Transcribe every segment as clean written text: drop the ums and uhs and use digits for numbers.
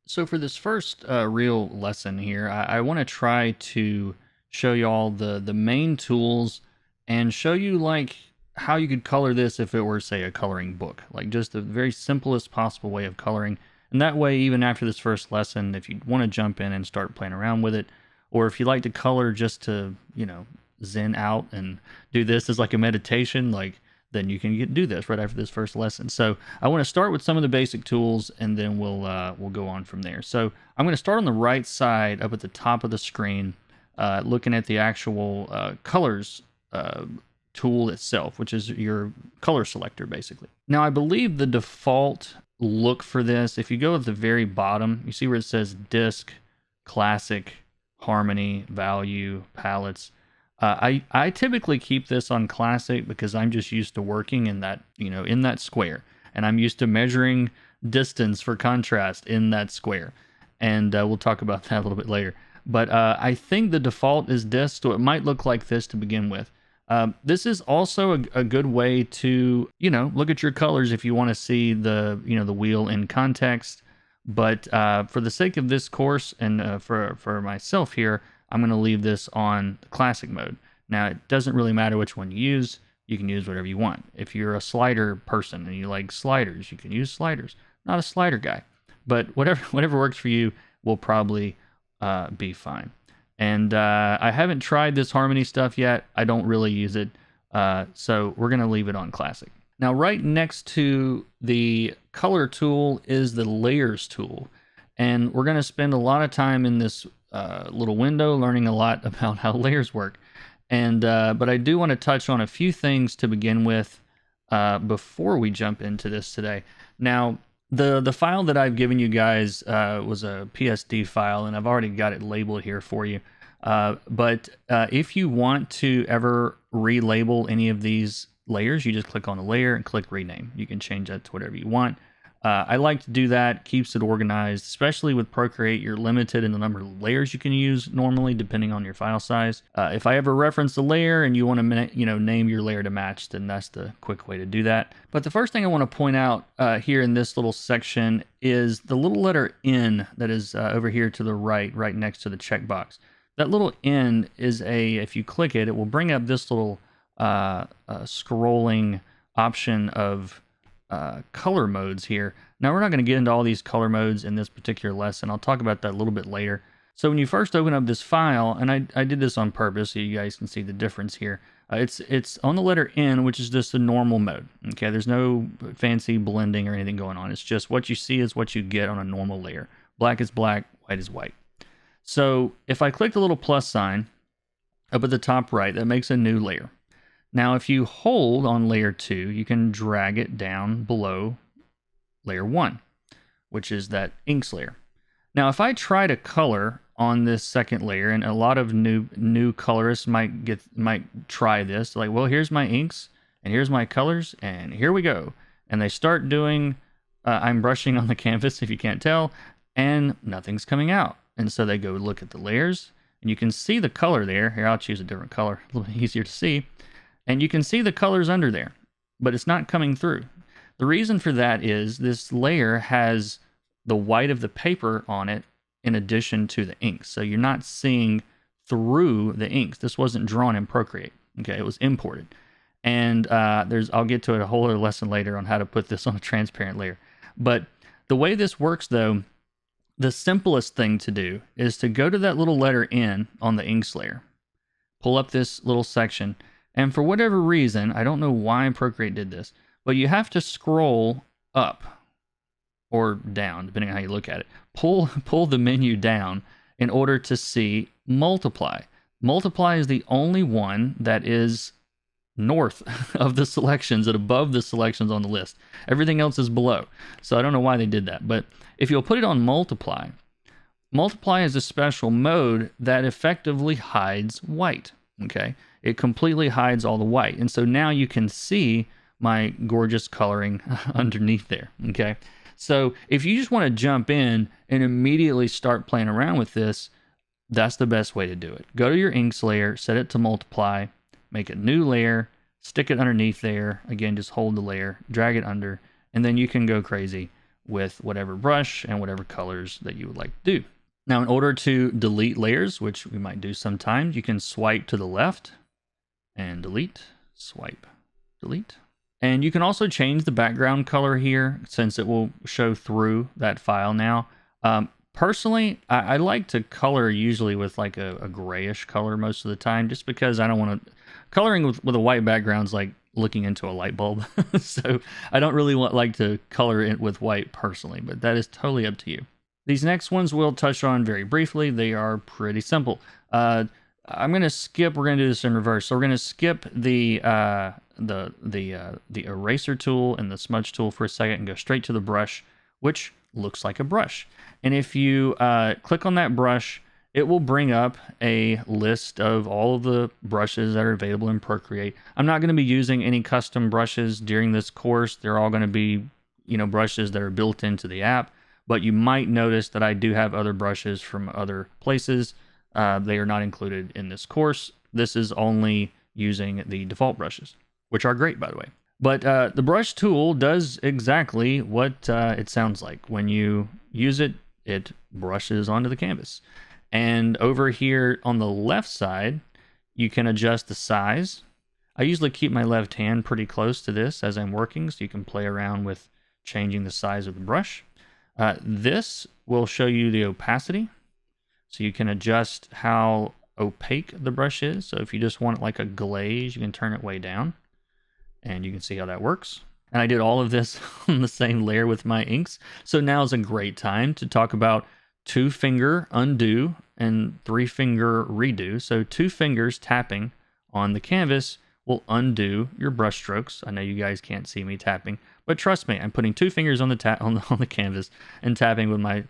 So for this first real lesson here, I want to try to show you all the main tools and show you like how you could color this if it were, say, a coloring book, like just the very simplest possible way of coloring. And that way, even after this first lesson, if you want to jump in and start playing around with it, or if you like to color just to, zen out and do this as like a meditation, like then you can do this right after this first lesson. So I want to start with some of the basic tools, and then we'll go on from there. So I'm going to start on the right side up at the top of the screen, looking at the actual colors tool itself, which is your color selector basically. Now I believe the default look for this, if you go at the very bottom, you see where it says Disk, Classic, Harmony, Value, Palettes. I typically keep this on classic because I'm just used to working in that, in that square, and I'm used to measuring distance for contrast in that square. And we'll talk about that a little bit later. But I think the default is this, so it might look like this to begin with. This is also a good way to, look at your colors if you want to see the, the wheel in context. But for the sake of this course and for myself here, I'm going to leave this on classic mode. Now, it doesn't really matter which one you use. You can use whatever you want. If you're a slider person and you like sliders, you can use sliders. Not a slider guy, but whatever works for you will probably be fine. And I haven't tried this harmony stuff yet. I don't really use it. So we're going to leave it on classic. Now, right next to the color tool is the layers tool. And we're going to spend a lot of time in this little window learning a lot about how layers work. And but I do want to touch on a few things to begin with before we jump into this today. Now, the file that I've given you guys was a PSD file, and I've already got it labeled here for you. But if you want to ever relabel any of these layers, you just click on the layer and click rename. You can change that to whatever you want. I like to do that, keeps it organized, especially with Procreate. You're limited in the number of layers you can use normally, depending on your file size. If I ever reference a layer and you want to, name your layer to match, then that's the quick way to do that. But the first thing I want to point out here in this little section is the little letter N that is over here to the right next to the checkbox. That little N is if you click it, it will bring up this little scrolling option of color modes here. Now, we're not going to get into all these color modes in this particular lesson. I'll talk about that a little bit later. So when you first open up this file, and I did this on purpose so you guys can see the difference here. It's on the letter N, which is just the normal mode. Okay, there's no fancy blending or anything going on. It's just what you see is what you get on a normal layer. Black is black, white is white. So if I click the little plus sign up at the top right, that makes a new layer. Now, if you hold on layer 2, you can drag it down below layer 1, which is that inks layer. Now, if I try to color on this second layer, and a lot of new colorists might try this, like, well, here's my inks, and here's my colors, and here we go. And they start doing, I'm brushing on the canvas if you can't tell, and nothing's coming out. And so they go look at the layers, and you can see the color there. Here, I'll choose a different color, a little bit easier to see. And you can see the colors under there, but it's not coming through. The reason for that is this layer has the white of the paper on it in addition to the inks. So you're not seeing through the inks. This wasn't drawn in Procreate. Okay, it was imported. And I'll get to a whole other lesson later on how to put this on a transparent layer. But the way this works, though, the simplest thing to do is to go to that little letter N on the inks layer, pull up this little section, and for whatever reason, I don't know why Procreate did this, but you have to scroll up or down, depending on how you look at it. Pull the menu down in order to see multiply. Multiply is the only one that is north of the selections and above the selections on the list. Everything else is below. So I don't know why they did that. But if you'll put it on multiply, multiply is a special mode that effectively hides white. Okay, it completely hides all the white. And so now you can see my gorgeous coloring underneath there. Okay, so if you just want to jump in and immediately start playing around with this, that's the best way to do it. Go to your inks layer, set it to multiply, make a new layer, stick it underneath there. Again, just hold the layer, drag it under, and then you can go crazy with whatever brush and whatever colors that you would like to do. Now, in order to delete layers, which we might do sometimes, you can swipe to the left and delete, swipe, delete. And you can also change the background color here since it will show through that file now. Personally, I like to color usually with like a grayish color most of the time, just because I don't want to... Coloring with a white background is like looking into a light bulb. So I don't really like to color it with white personally, but that is totally up to you. These next ones we'll touch on very briefly. They are pretty simple. I'm going to skip... We're going to do this in reverse. So we're going to skip the eraser tool and the smudge tool for a second and go straight to the brush, which looks like a brush. And if you click on that brush, it will bring up a list of all of the brushes that are available in Procreate. I'm not going to be using any custom brushes during this course. They're all going to be, brushes that are built into the app. But you might notice that I do have other brushes from other places. They are not included in this course. This is only using the default brushes, which are great, by the way. But the brush tool does exactly what it sounds like. When you use it, it brushes onto the canvas. And over here on the left side, you can adjust the size. I usually keep my left hand pretty close to this as I'm working, so you can play around with changing the size of the brush. This will show you the opacity, so you can adjust how opaque the brush is. So if you just want it like a glaze, you can turn it way down, and you can see how that works. And I did all of this on the same layer with my inks. So now is a great time to talk about 2-finger undo and 3-finger redo. So 2 fingers tapping on the canvas will undo your brush strokes. I know you guys can't see me tapping, but trust me, I'm putting 2 fingers on the canvas and tapping with my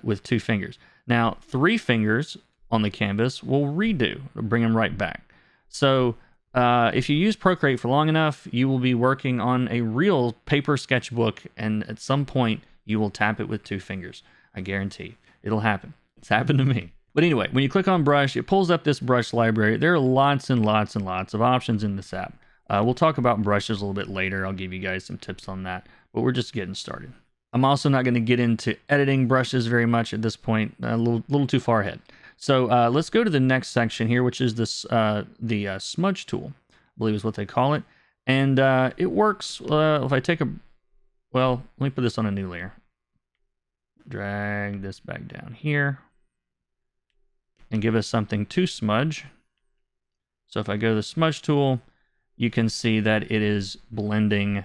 with 2 fingers. Now 3 fingers on the canvas will redo, bring them right back. So if you use Procreate for long enough, you will be working on a real paper sketchbook, and at some point you will tap it with 2 fingers. I guarantee it'll happen. It's happened to me. But anyway, when you click on brush, it pulls up this brush library. There are lots and lots and lots of options in this app. We'll talk about brushes a little bit later. I'll give you guys some tips on that, but we're just getting started. I'm also not going to get into editing brushes very much at this point, a little too far ahead. So let's go to the next section here, which is this the smudge tool, I believe is what they call it. And it works if I take let me put this on a new layer. Drag this back down here and give us something to smudge. So if I go to the smudge tool, you can see that it is blending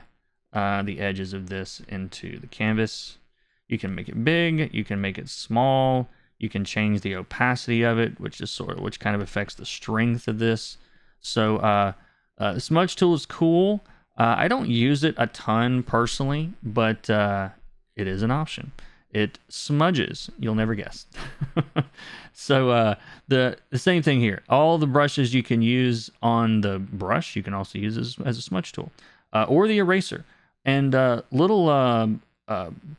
the edges of this into the canvas. You can make it big, you can make it small, you can change the opacity of it, which kind of affects the strength of this. So the smudge tool is cool. I don't use it a ton personally, but it is an option. It smudges. You'll never guess. So the same thing here. All the brushes you can use on the brush, you can also use as a smudge tool, or the eraser. And little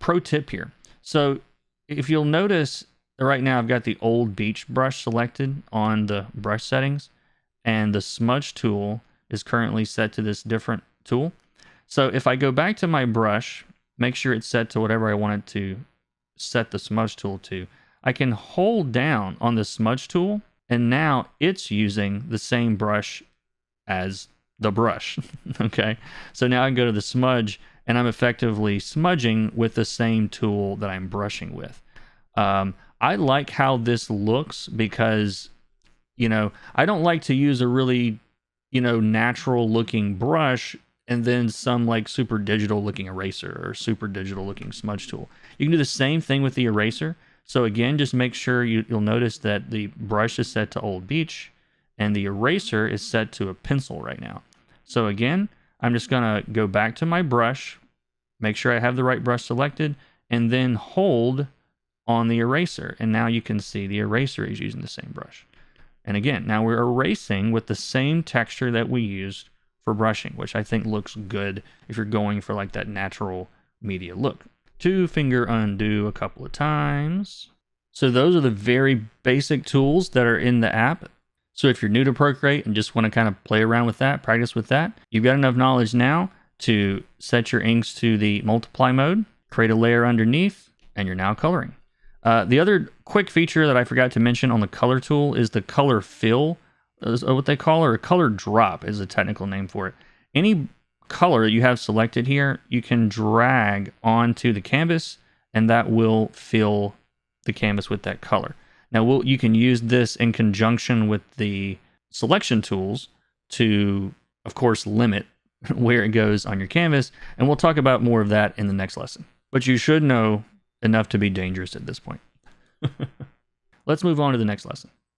pro tip here. So if you'll notice, right now I've got the old beach brush selected on the brush settings, and the smudge tool is currently set to this different tool. So if I go back to my brush, make sure it's set to whatever I want it to set the smudge tool to, I can hold down on the smudge tool, and now it's using the same brush as the brush. Okay, so now I can go to the smudge, and I'm effectively smudging with the same tool that I'm brushing with. I like how this looks because, I don't like to use a really, natural looking brush and then some like super digital looking eraser or super digital looking smudge tool. You can do the same thing with the eraser. So again, just make sure you'll notice that the brush is set to Old Beach and the eraser is set to a pencil right now. So again, I'm just gonna go back to my brush, make sure I have the right brush selected, and then hold on the eraser. And now you can see the eraser is using the same brush. And again, now we're erasing with the same texture that we used for brushing, which I think looks good if you're going for like that natural media look. 2-finger undo a couple of times. So those are the very basic tools that are in the app. So if you're new to Procreate and just want to kind of play around with that, practice with that, you've got enough knowledge now to set your inks to the multiply mode. Create a layer underneath, and you're now coloring. The other quick feature that I forgot to mention on the color tool is the color fill, is what they call, or a color drop is a technical name for it. Any color you have selected here, you can drag onto the canvas, and that will fill the canvas with that color. Now, you can use this in conjunction with the selection tools to, of course, limit where it goes on your canvas, and we'll talk about more of that in the next lesson. But you should know enough to be dangerous at this point. Let's move on to the next lesson.